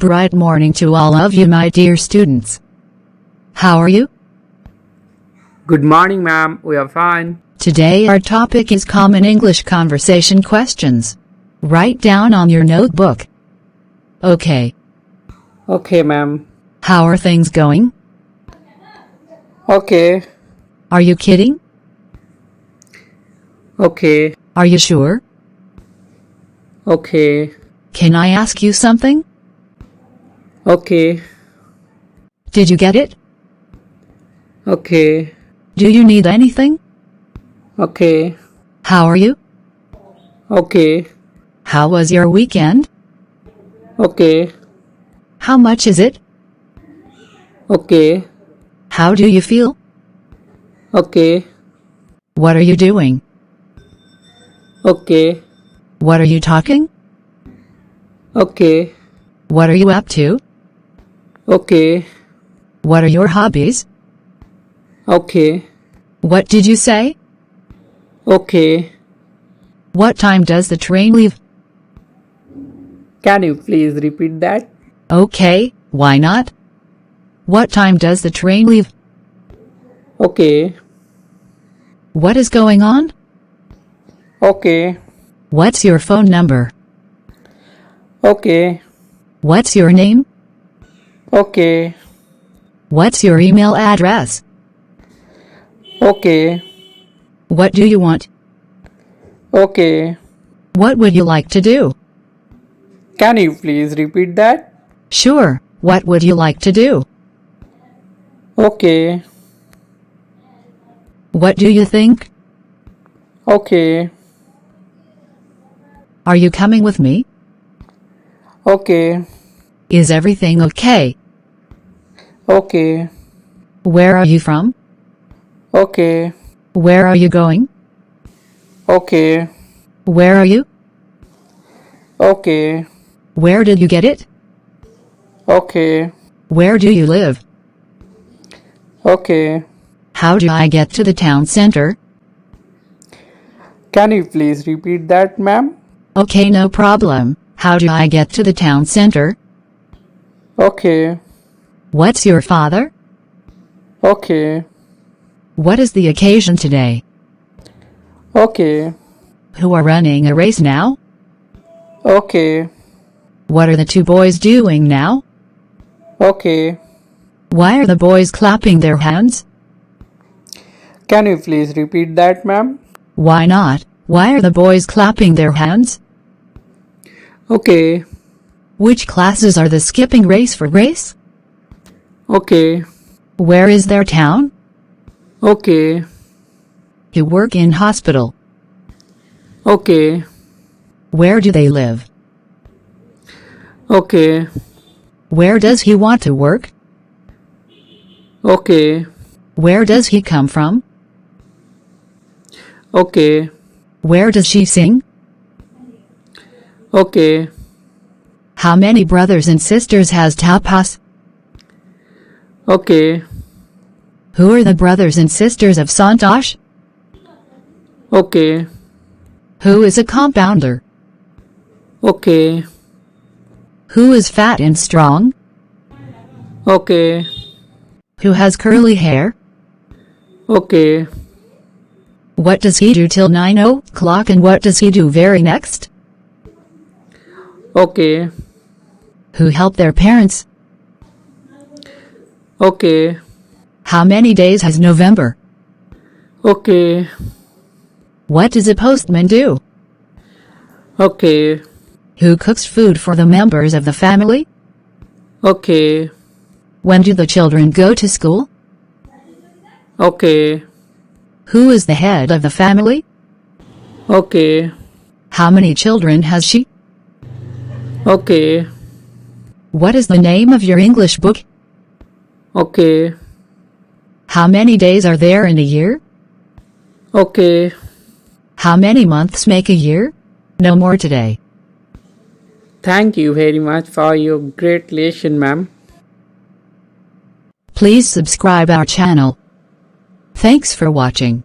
Bright morning to all of you, my dear students. How are you? Good morning, ma'am. We are fine. Today our topic is common English conversation questions. Write down on your notebook. Okay. Okay, ma'am. How are things going? Okay. Are you kidding? Okay. Are you sure? Okay. Can I ask you something? Okay. Did you get it? Okay. Do you need anything? Okay. How are you? Okay. How was your weekend? Okay. How much is it? Okay. How do you feel? Okay. What are you doing? Okay. What are you talking? Okay. What are you up to? Okay. What are your hobbies? Okay. What did you say? Okay. What time does the train leave? Can you please repeat that? Okay, why not? What time does the train leave? Okay. What is going on? Okay. What's your phone number? Okay. What's your name? Okay. What's your email address? Okay. What do you want? Okay. What would you like to do? Can you please repeat that? Sure, what would you like to do? Okay. What do you think? Okay. Are you coming with me? Okay. Is everything okay? Okay. Where are you from? Okay. Where are you going? Okay. Where are you? Okay. Where did you get it? Okay. Where do you live? Okay. How do I get to the town center? Can you please repeat that, ma'am? Okay, no problem. How do I get to the town center? Okay. What's your father? Okay. What is the occasion today? Okay. Who are running a race now? Okay. What are the two boys doing now? Okay. Why are the boys clapping their hands? Can you please repeat that, ma'am? Why not? Why are the boys clapping their hands? Okay. Which classes are the skipping race for race? Okay. Where is their town? Okay. You work in hospital. Okay. Where do they live? Okay. Where does he want to work? Okay. Where does he come from? Okay. Where does she sing? Okay. How many brothers and sisters has Tapas? Okay. Who are the brothers and sisters of Santosh? Okay. Who is a compounder? Okay. Who is fat and strong? Okay. Who has curly hair? Okay. What does he do till 9 o'clock and what does he do very next? Okay. Who help their parents? Okay. How many days has November? Okay. What does a postman do? Okay. Who cooks food for the members of the family? Okay. When do the children go to school? Okay. Who is the head of the family? Okay. How many children has she? Okay. What is the name of your English book? Okay. How many days are there in a year? Okay. How many months make a year? No more today. Thank you very much for your great lesson, ma'am. Please subscribe our channel. Thanks for watching.